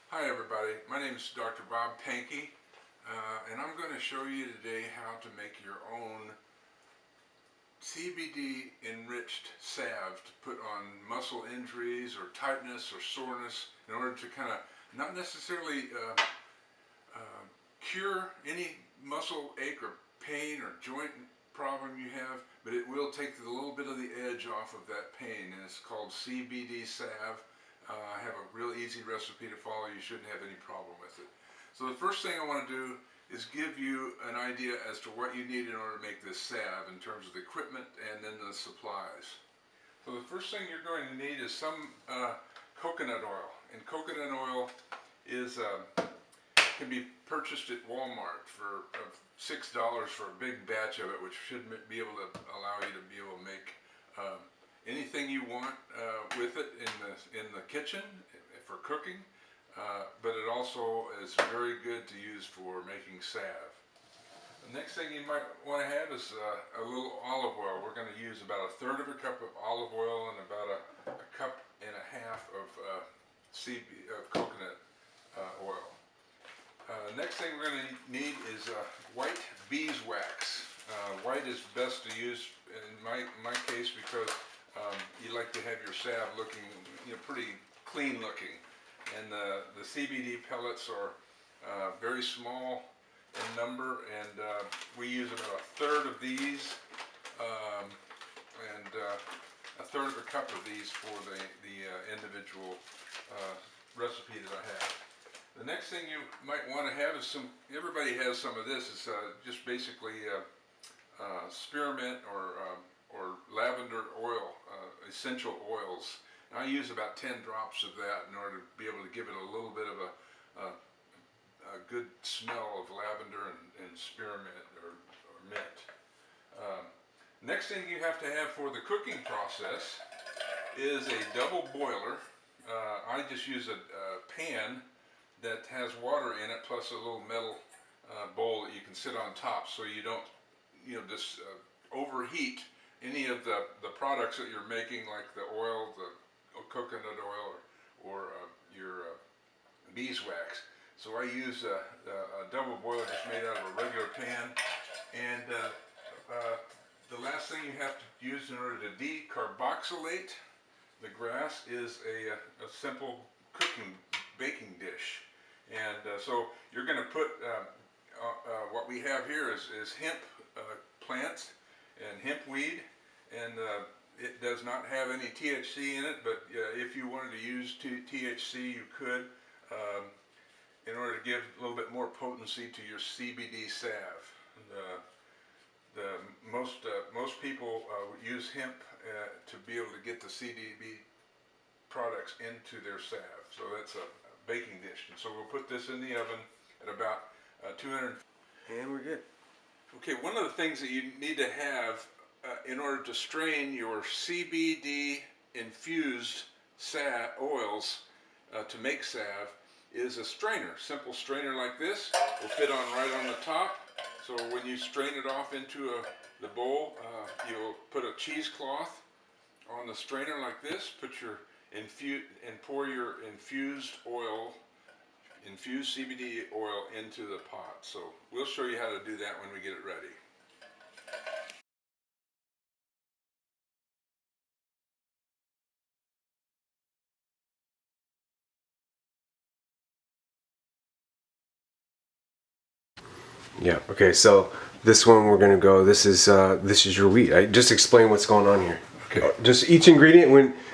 Hi everybody, my name is Dr. Bob Pankey, and I'm going to show you today how to make your own CBD enriched salve to put on muscle injuries or tightness or soreness in order to kind of not necessarily cure any muscle ache or pain or joint problem you have, but it will take a little bit of the edge off of that pain, and it's called CBD Salve. I have a real easy recipe to follow. You shouldn't have any problem with it. So the first thing I want to do is give you an idea as to what you need in order to make this salve in terms of the equipment and then the supplies. So the first thing you're going to need is some coconut oil, and coconut oil is can be purchased at Walmart for $6 for a big batch of it, which should be able to allow you to be able to make anything you want with it in the kitchen for cooking, but it also is very good to use for making salve. The next thing you might want to have is a little olive oil. We're going to use about 1/3 of a cup of olive oil and about a cup and a half of coconut oil. Next thing we're going to need is white beeswax. White is best to use in my case because you like to have your salve looking, pretty clean looking, and the CBD pellets are very small in number, and we use about 1/3 of these, and 1/3 of a cup of these for the individual recipe that I have. The next thing you might want to have is everybody has some of this. It's just basically spearmint or lavender oil, essential oils. And I use about 10 drops of that in order to be able to give it a little bit of a good smell of lavender and spearmint or mint. Next thing you have to have for the cooking process is a double boiler. I just use a pan that has water in it plus a little metal bowl that you can sit on top, so you don't just overheat any of the products that you're making, like the oil, the coconut oil, or your beeswax. So I use a double boiler just made out of a regular pan. And the last thing you have to use in order to decarboxylate the grass is a simple baking dish. And so you're going to put what we have here is hemp plants and hemp weed, and it does not have any THC in it, but if you wanted to use THC, you could, in order to give a little bit more potency to your CBD salve. Most people use hemp to be able to get the CBD products into their salve. So that's a baking dish. And so we'll put this in the oven at about 200. And we're good. Okay, one of the things that you need to have in order to strain your CBD infused oils to make salve is a strainer. Simple strainer like this will fit on right on the top. So when you strain it off into the bowl, you'll put a cheesecloth on the strainer like this. Put your pour your infused CBD oil into the pot. So we'll show you how to do that when we get it ready. Yeah. Okay. So this one we're gonna go. This is your wheat. Just explain what's going on here. Okay. Just each ingredient.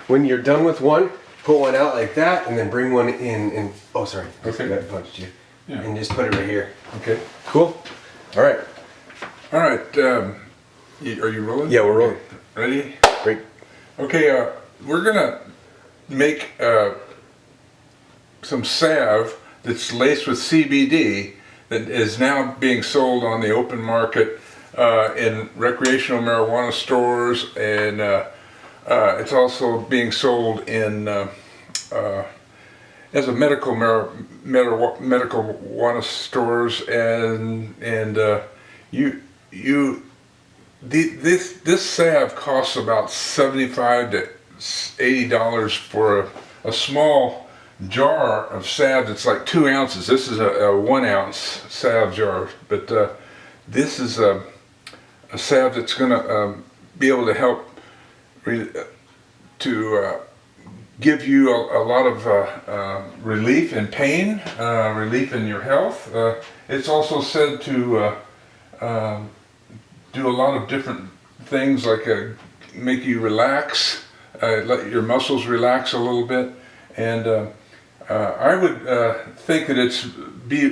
When you're done with one, pull one out like that, and then bring one in. And oh, sorry. Okay. That punched you. Yeah. And just put it right here. Okay. Cool. All right. All right. Are you rolling? Yeah, we're rolling. Ready? Great. Okay. We're gonna make some salve that's laced with CBD that is now being sold on the open market in recreational marijuana stores, and it's also being sold in as a medical marijuana stores, and this salve costs about $75 to $80 for a small jar of salve that's like 2 ounces. This is a 1 ounce salve jar, but this is a salve that's going to be able to help give you a lot of relief in pain, relief in your health. It's also said to do a lot of different things, like make you relax, let your muscles relax a little bit. And I would think that it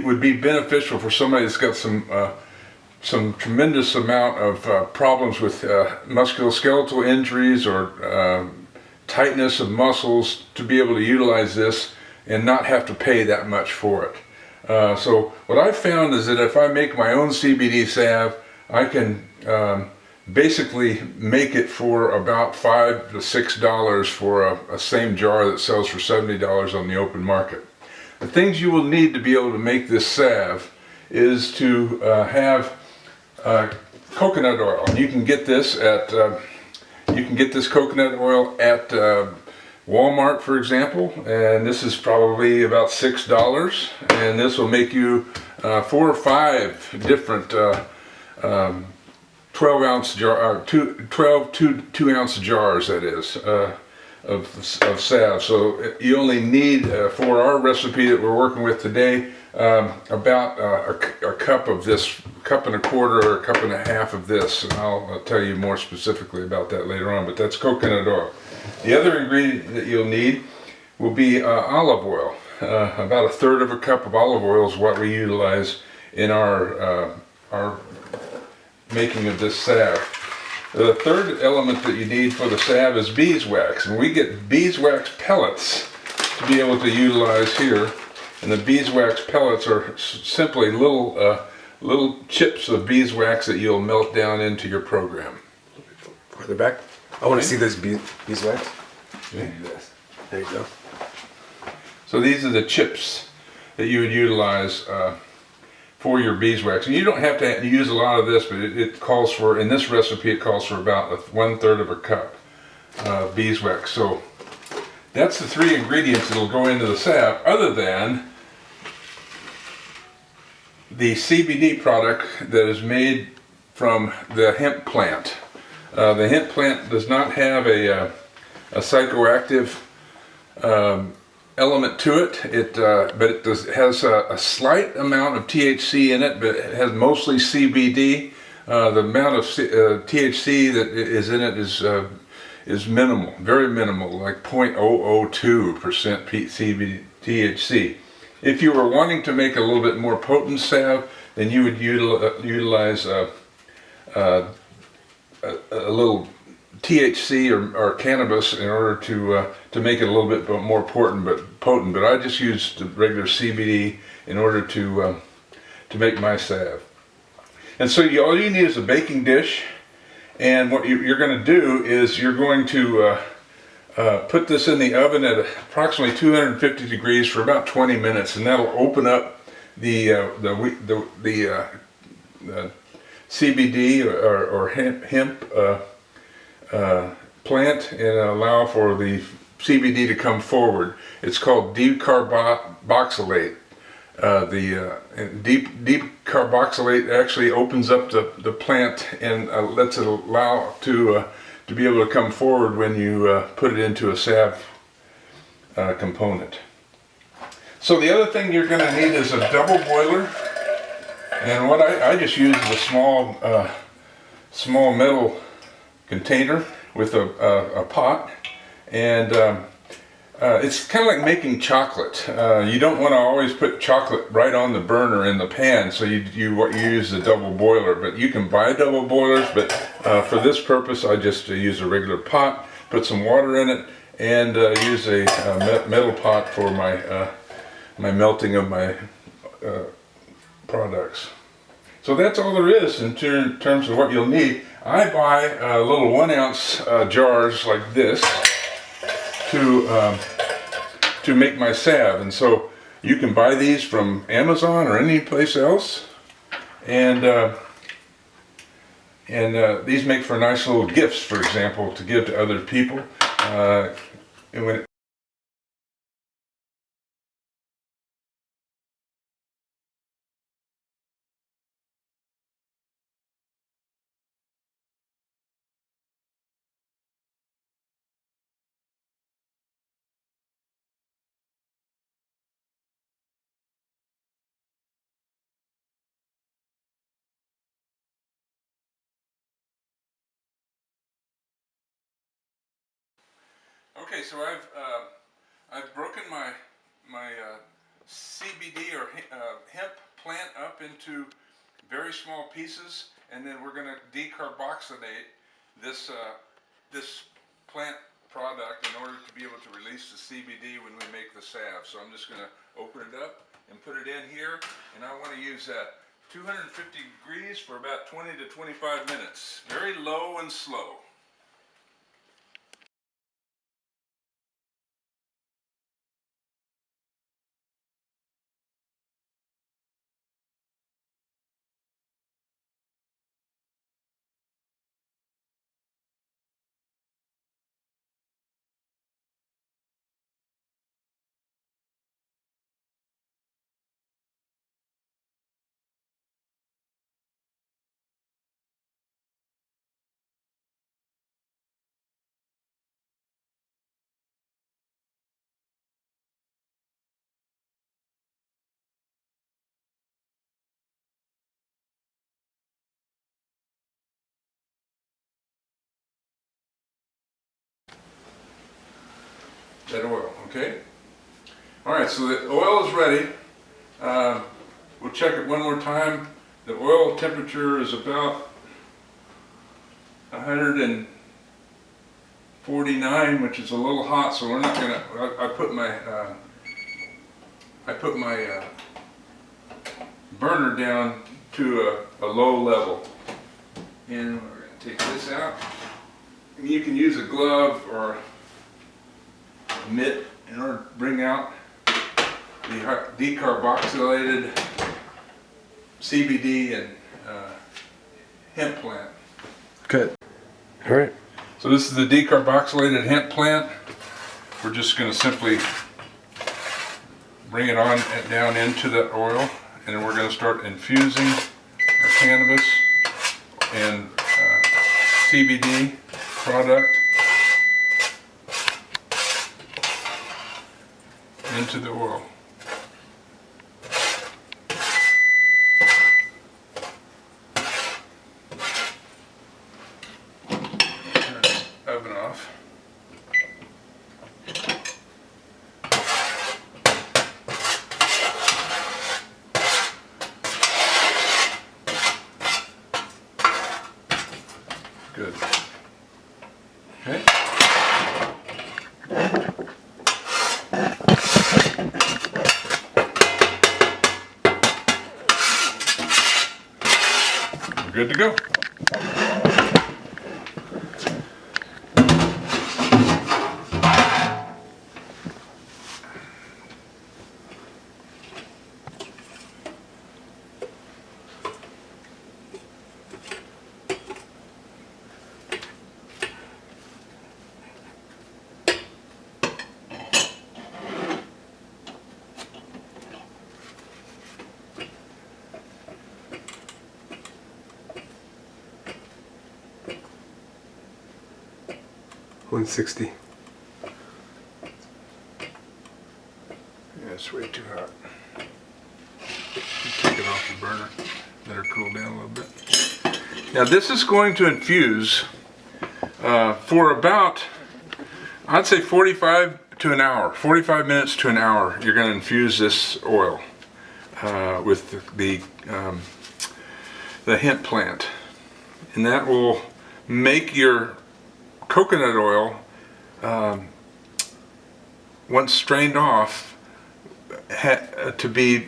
would be beneficial for somebody that's got some tremendous amount of problems with musculoskeletal injuries or tightness of muscles, to be able to utilize this and not have to pay that much for it. So what I've found is that if I make my own CBD salve, I can basically make it for about $5 to $6 for a same jar that sells for $70 on the open market. The things you will need to be able to make this salve is to have coconut oil. And you can get this at coconut oil at Walmart, for example, and this is probably about $6, and this will make you 4 or 5 different 12-ounce jar, 2 ounce jars, that is, of salve. So you only need, for our recipe that we're working with today, about a cup of this, cup and a quarter or a cup and a half of this, and I'll tell you more specifically about that later on, but that's coconut oil. The other ingredient that you'll need will be olive oil. About 1/3 of a cup of olive oil is what we utilize in our making of this salve. The third element that you need for the salve is beeswax, and we get beeswax pellets to be able to utilize here. And the beeswax pellets are simply little chips of beeswax that you'll melt down into your program. Further back. I want to see this beeswax. Okay. There you go. So these are the chips that you would utilize for your beeswax. And you don't have to use a lot of this, but it calls for, in this recipe, it calls for about 1/3 of a cup of beeswax. So that's the 3 ingredients that will go into the salve, other than the CBD product that is made from the hemp plant. The hemp plant does not have a psychoactive element to it. But it has a slight amount of THC in it, but it has mostly CBD. The amount of THC that is in it is minimal, very minimal, like 0.002% CBD THC. If you were wanting to make a little bit more potent salve, then you would utilize a little THC or cannabis in order to make it a little bit more potent. But I just used the regular CBD in order to make my salve. And so all you need is a baking dish, and what you're going to do is you're going to put this in the oven at approximately 250 degrees for about 20 minutes, and that'll open up the CBD or hemp plant and allow for the CBD to come forward. It's called decarboxylate. Decarboxylate actually opens up the plant and lets it allow to be able to come forward when you put it into a salve component. So the other thing you're going to need is a double boiler, and what I just use is a small metal container with a pot, and it's kind of like making chocolate. You don't want to always put chocolate right on the burner in the pan, so you use the double boiler. But you can buy double boilers, but for this purpose I just use a regular pot, put some water in it, and use a metal pot for my melting of my products. So that's all there is in terms of what you'll need. I buy little 1 ounce jars like this to make my salve, and so you can buy these from Amazon or any place else, and these make for nice little gifts, for example, to give to other people. And when Okay, so I've broken my CBD or hemp plant up into very small pieces, and then we're going to decarboxylate this this plant product in order to be able to release the CBD when we make the salve. So I'm just going to open it up and put it in here, and I want to use 250 degrees for about 20 to 25 minutes. Very low and slow. That oil, okay? All right, so the oil is ready. We'll check it one more time. The oil temperature is about 149, which is a little hot, so we're not gonna. I put my burner down to a low level, and we're gonna take this out. And you can use a glove or a mitt in order to bring out the decarboxylated CBD and hemp plant. Good. All right. So this is the decarboxylated hemp plant. We're just going to simply bring it on down into the oil, and then we're going to start infusing our cannabis and CBD product into the oil. Turn this oven off. Good. Okay. We're good to go. $160. Yeah, it's way too hot. Take it off the burner. Let her cool down a little bit. Now this is going to infuse for about, I'd say 45 to an hour. 45 minutes to an hour. You're going to infuse this oil with the hemp plant, and that will make your coconut oil, once strained off, to be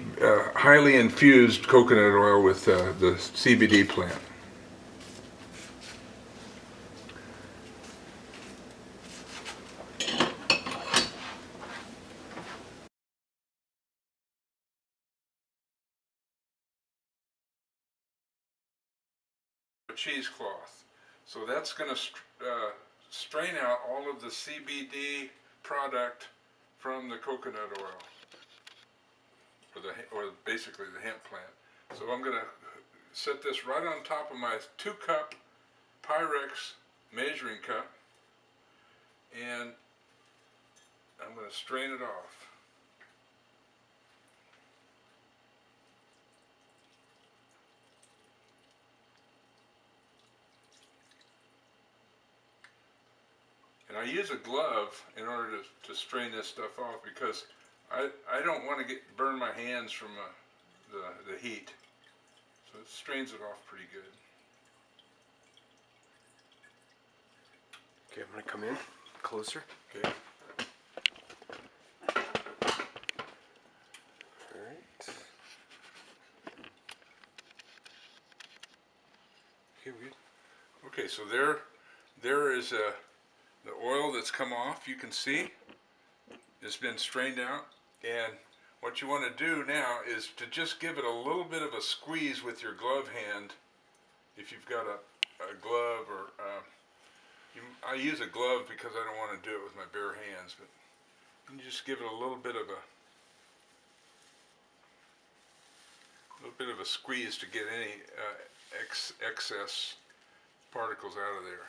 highly infused coconut oil with the CBD plant. A cheesecloth. So that's going to strain out all of the CBD product from the coconut oil, or basically the hemp plant. So I'm going to set this right on top of my 2-cup Pyrex measuring cup, and I'm going to strain it off. And I use a glove in order to strain this stuff off because I don't want to burn my hands from the heat. So it strains it off pretty good. Okay, I'm gonna come in closer. Okay. Alright. Okay, we good. Okay, so there is the oil that's come off. You can see it's been strained out, and what you want to do now is to just give it a little bit of a squeeze with your glove hand. If you've got a glove, or I use a glove because I don't want to do it with my bare hands, but you just give it a little bit of a squeeze to get any excess particles out of there.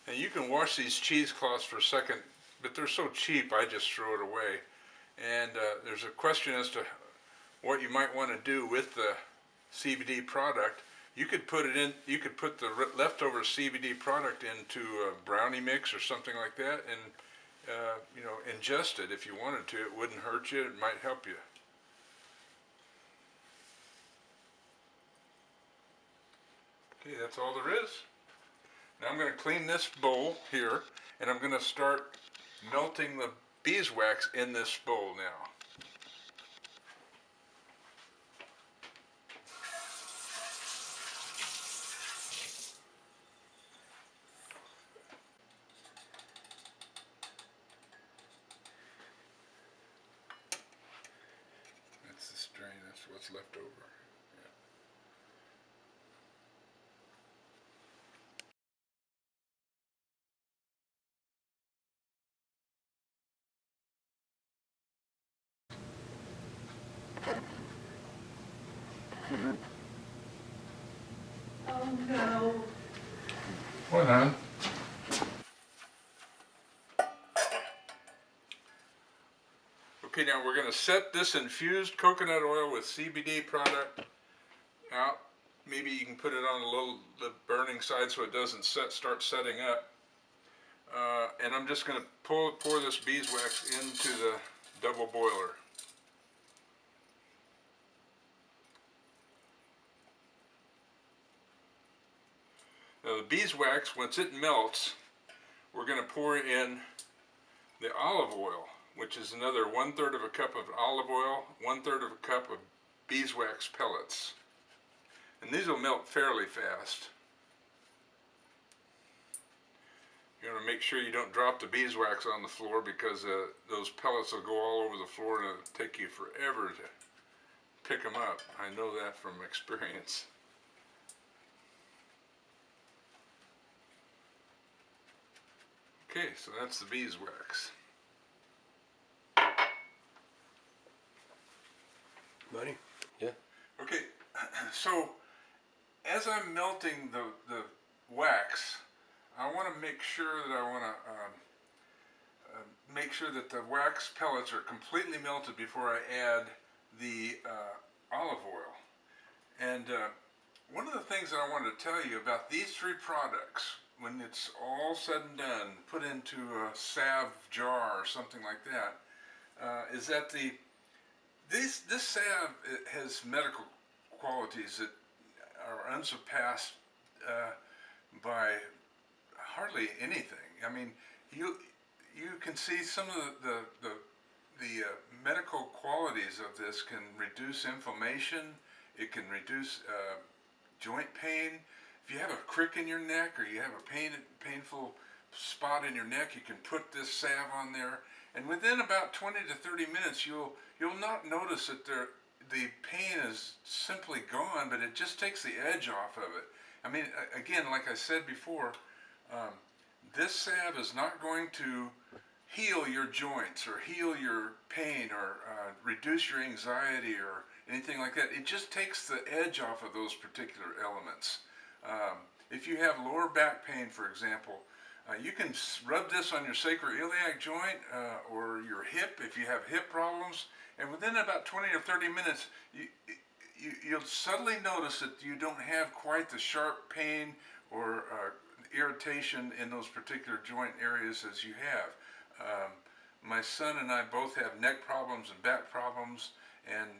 And you can wash these cheesecloths for a second, but they're so cheap I just throw it away. And there's a question as to what you might want to do with the CBD product. You could put it in. You could put the leftover CBD product into a brownie mix or something like that, and you know, ingest it if you wanted to. It wouldn't hurt you. It might help you. Okay, that's all there is. Now I'm going to clean this bowl here, and I'm going to start melting the beeswax in this bowl now. That's the strain, that's what's left over. Oh no. What, hon? Okay, now we're going to set this infused coconut oil with CBD product out. Maybe you can put it on the burning side so it doesn't start setting up. And I'm just going to pour this beeswax into the double boiler. Now the beeswax, once it melts, we're going to pour in the olive oil, which is another 1/3 of a cup of olive oil, 1/3 of a cup of beeswax pellets. And these will melt fairly fast. You want to make sure you don't drop the beeswax on the floor because those pellets will go all over the floor and it'll take you forever to pick them up. I know that from experience. Okay, so that's the beeswax. Buddy? Yeah. Okay, so as I'm melting the wax, I want to make sure that make sure that the wax pellets are completely melted before I add the olive oil. And one of the things that I wanted to tell you about these three products, when it's all said and done, put into a salve jar or something like that, is that this salve has medical qualities that are unsurpassed by hardly anything. I mean, you can see some of the medical qualities of this can reduce inflammation. It can reduce joint pain. If you have a crick in your neck or you have a painful spot in your neck, you can put this salve on there, and within about 20 to 30 minutes, you'll not notice that the pain is simply gone, but it just takes the edge off of it. I mean, again, like I said before, this salve is not going to heal your joints or heal your pain or reduce your anxiety or anything like that. It just takes the edge off of those particular elements. If you have lower back pain, for example, you can rub this on your sacroiliac joint or your hip if you have hip problems, and within about 20 or 30 minutes, you'll suddenly notice that you don't have quite the sharp pain or irritation in those particular joint areas as you have. My son and I both have neck problems and back problems, and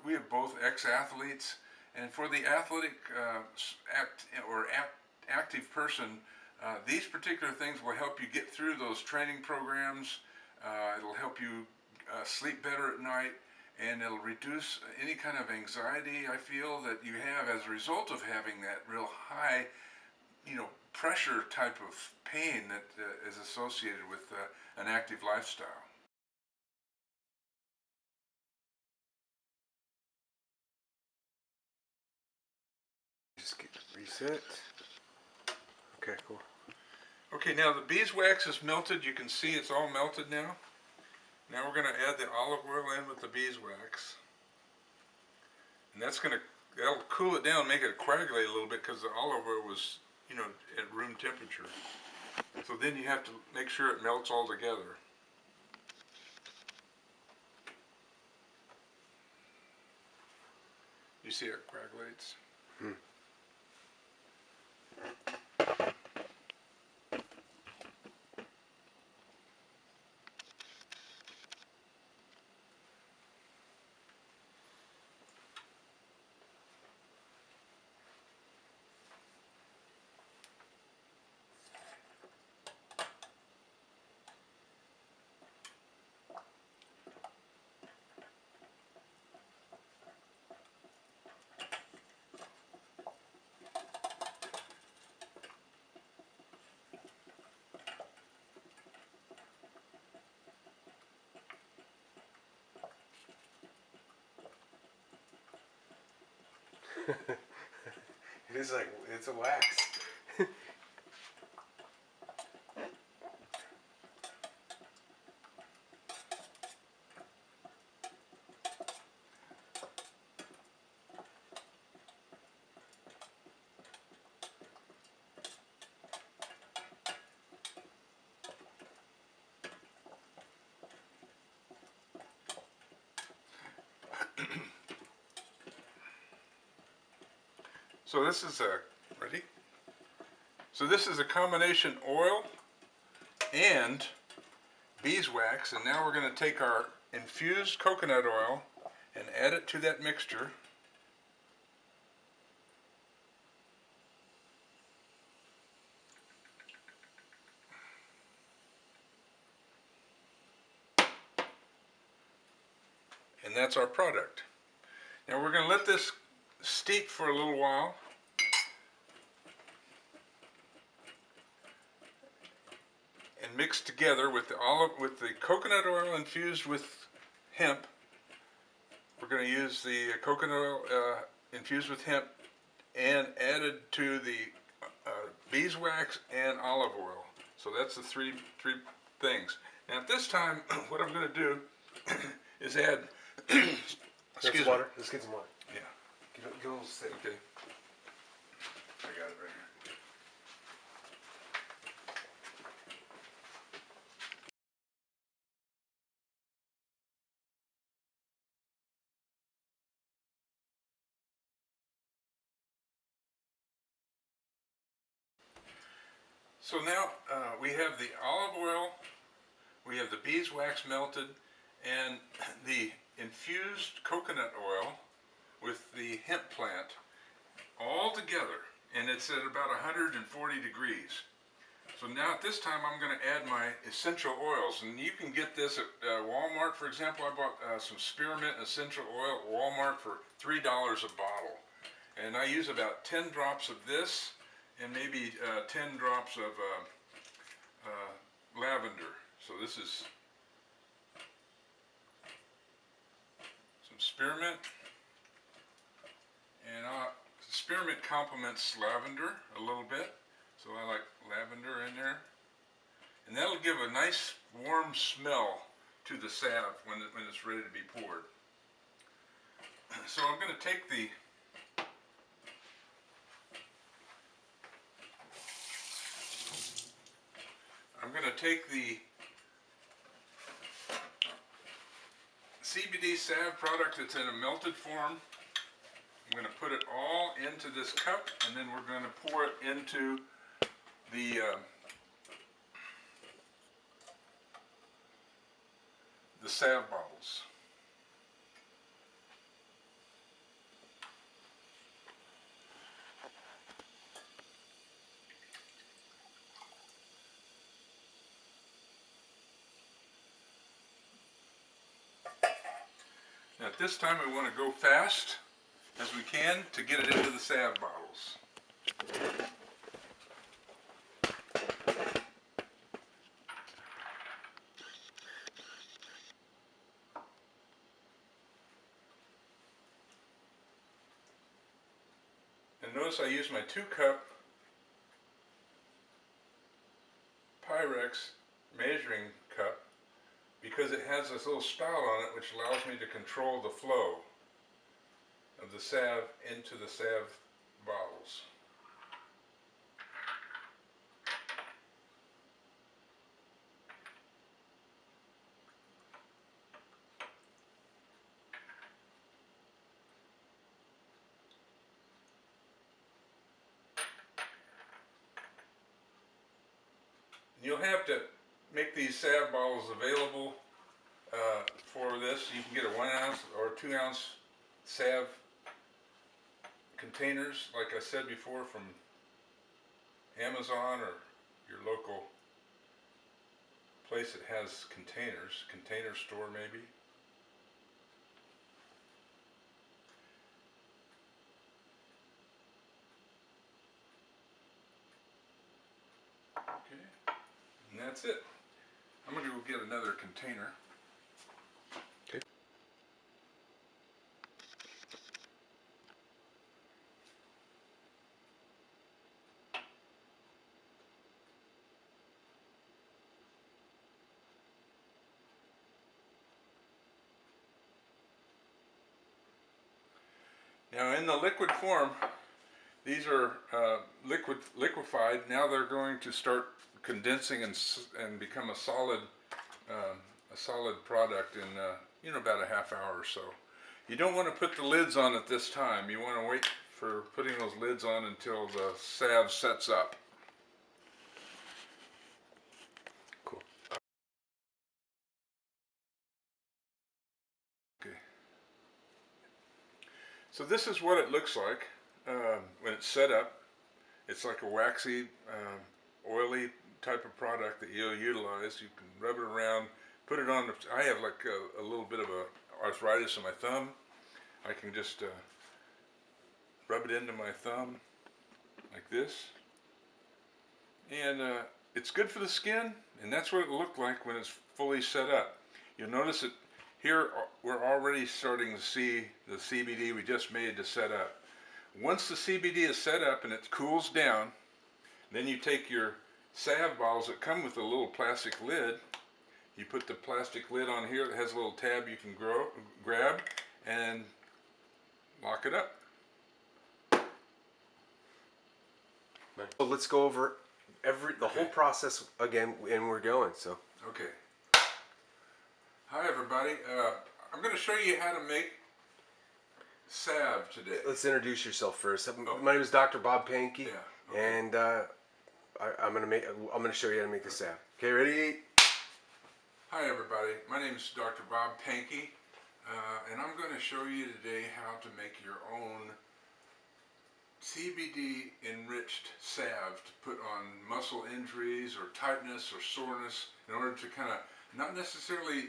we have both ex-athletes. And for the athletic active person, these particular things will help you get through those training programs. It'll help you sleep better at night, and it'll reduce any kind of anxiety I feel that you have as a result of having that real high, pressure type of pain that is associated with an active lifestyle. Just get reset. Okay, cool. Okay, now the beeswax is melted. You can see it's all melted now. Now we're going to add the olive oil in with the beeswax. And that'll cool it down, make it coagulate a little bit, because the olive oil was, at room temperature. So then you have to make sure it melts all together. You see it coagulates? Hmm. It is like, it's a wax. So this is ready? So this is a combination oil and beeswax, and now we're going to take our infused coconut oil and add it to that mixture. And that's our product. Now we're going to let this steep for a little while. And mix together with the coconut oil infused with hemp. We're going to use the coconut oil infused with hemp and added to the beeswax and olive oil. So that's the three things. Now at this time, what I'm going to do is add. Excuse me. Water. Let's get some water. Yeah. Get a little sip. Okay. I got it right here. So now we have the olive oil, we have the beeswax melted, and the infused coconut oil with the hemp plant all together, and it's at about 140 degrees. So now at this time I'm going to add my essential oils, and you can get this at Walmart. For example, I bought some spearmint essential oil at Walmart for $3 a bottle, and I use about 10 drops of this and maybe 10 drops of lavender. So this is some spearmint, and spearmint complements lavender a little bit, so I like lavender in there, and that'll give a nice warm smell to the salve when it's ready to be poured. So I'm going to take the CBD Salve product that's in a melted form. I'm going to put it all into this cup, and then we're going to pour it into the salve bottles. Now at this time we want to go fast as we can to get it into the salve bottles. And notice I use my 2-cup Pyrex measuring cup because it has this little spout on it which allows me to control the flow of the salve into the salve bottles. You'll have to make these salve bottles available for this. You can get a 1 ounce or 2 ounce salve containers, like I said before, from Amazon or your local place that has containers, container store maybe. Okay, and that's it. I'm going to go get another container. Okay. Now in the liquid form, these are liquefied. Now they're going to start condensing and become a solid product in about a half hour or so. You don't want to put the lids on at this time. You want to wait for putting those lids on until the salve sets up. Cool. Okay. So this is what it looks like when it's set up. It's like a waxy, oily type of product that you'll utilize. You can rub it around, put it on. I have like a little bit of arthritis in my thumb. I can just rub it into my thumb like this. And it's good for the skin, and that's what it'll look like when it's fully set up. You'll notice that here we're already starting to see the CBD we just made to set up. Once the CBD is set up and it cools down, then you take your salve bottles that come with a little plastic lid. You put the plastic lid on here that has a little tab you can grab and lock it up. So let's go over the whole process again, and we're going. So. Okay. Hi everybody. I'm going to show you how to make salve today. Let's introduce yourself first. Oh. My name is Dr. Bob Pankey, Yeah, okay. and I'm gonna show you how to make the salve. Okay, ready? Hi everybody. My name is Dr. Bob Pankey, and I'm going to show you today how to make your own CBD enriched salve to put on muscle injuries or tightness or soreness in order to kind of not necessarily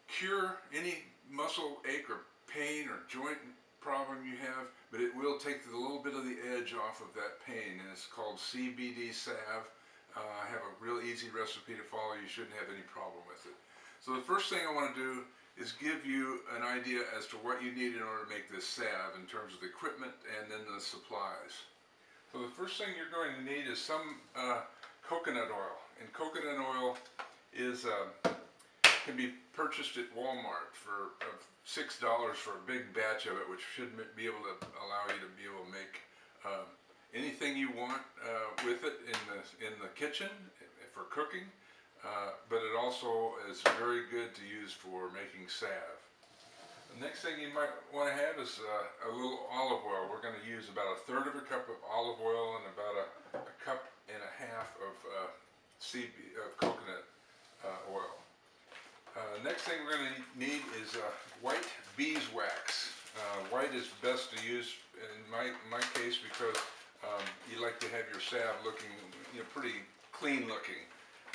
cure any muscle ache or pain or joint problem you have, but it will take a little bit of the edge off of that pain, and it's called CBD Salve. I have a real easy recipe to follow. You shouldn't have any problem with it. So the first thing I want to do is give you an idea as to what you need in order to make this salve in terms of the equipment and then the supplies. So the first thing you're going to need is some coconut oil, and coconut oil is can be purchased at Walmart for $6 for a big batch of it, which should be able to allow you to be able to make anything you want with it in the kitchen for cooking, but it also is very good to use for making salve. The next thing you might want to have is a little olive oil. We're going to use about 1/3 of a cup of olive oil and about a cup and a half of coconut oil. Next thing we're going to need is white beeswax. White is best to use in my case because you like to have your salve looking pretty clean looking.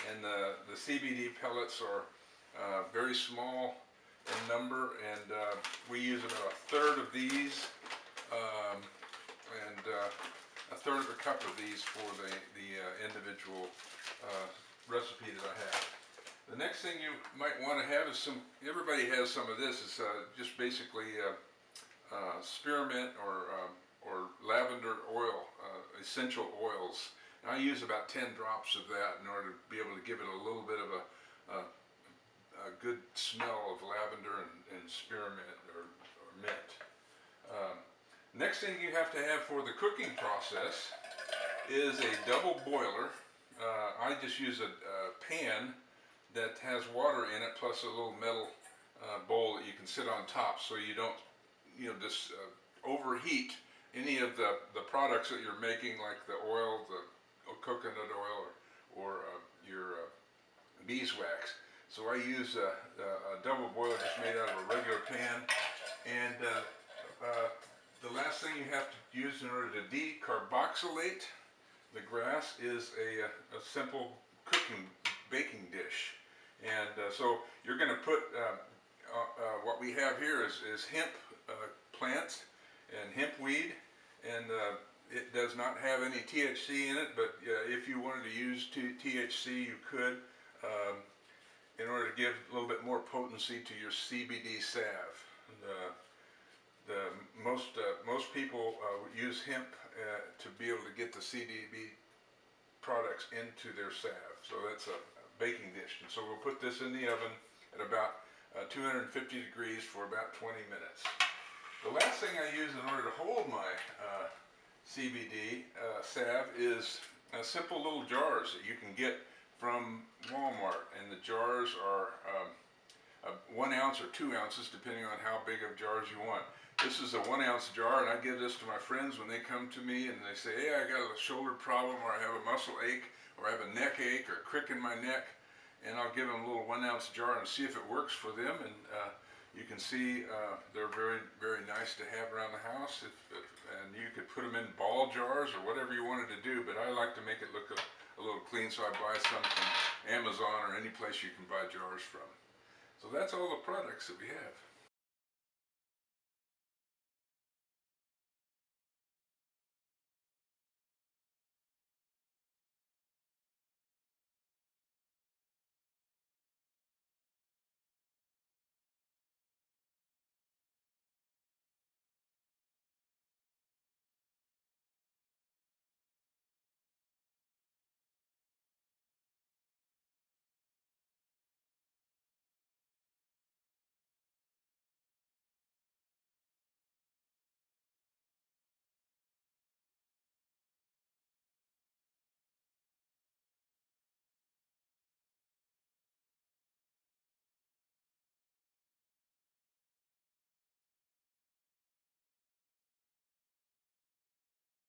And the CBD pellets are very small in number, and we use about 1/3 of these and 1/3 of a cup of these for the individual recipe that I have. The next thing you might want to have is everybody has some of this. It's just basically spearmint or lavender oil, essential oils. And I use about 10 drops of that in order to be able to give it a little bit of a good smell of lavender and spearmint or mint. Next thing you have to have for the cooking process is a double boiler. I just use a pan that has water in it plus a little metal bowl that you can sit on top, so you don't just overheat any of the products that you're making, like the oil, the coconut oil, or your beeswax. So I use a double boiler just made out of a regular pan. And the last thing you have to use in order to decarboxylate the grass is a simple baking dish. And so you're going to put what we have here is hemp plants and hemp weed, and it does not have any THC in it, but if you wanted to use THC, you could, in order to give a little bit more potency to your CBD salve. Most people use hemp to be able to get the CBD products into their salve. So that's a baking dish. And so we'll put this in the oven at about 250 degrees for about 20 minutes. The last thing I use in order to hold my CBD salve is simple little jars that you can get from Walmart, and the jars are 1 ounce or 2 ounces depending on how big of jars you want. This is a 1 ounce jar, and I give this to my friends when they come to me and they say, hey, I got a shoulder problem, or I have a muscle ache, or I have a neck ache or a crick in my neck, and I'll give them a little 1 ounce jar and see if it works for them. And you can see they're very, very nice to have around the house, and you could put them in ball jars or whatever you wanted to do, but I like to make it look a little clean, so I buy some from Amazon or any place you can buy jars from. So that's all the products that we have.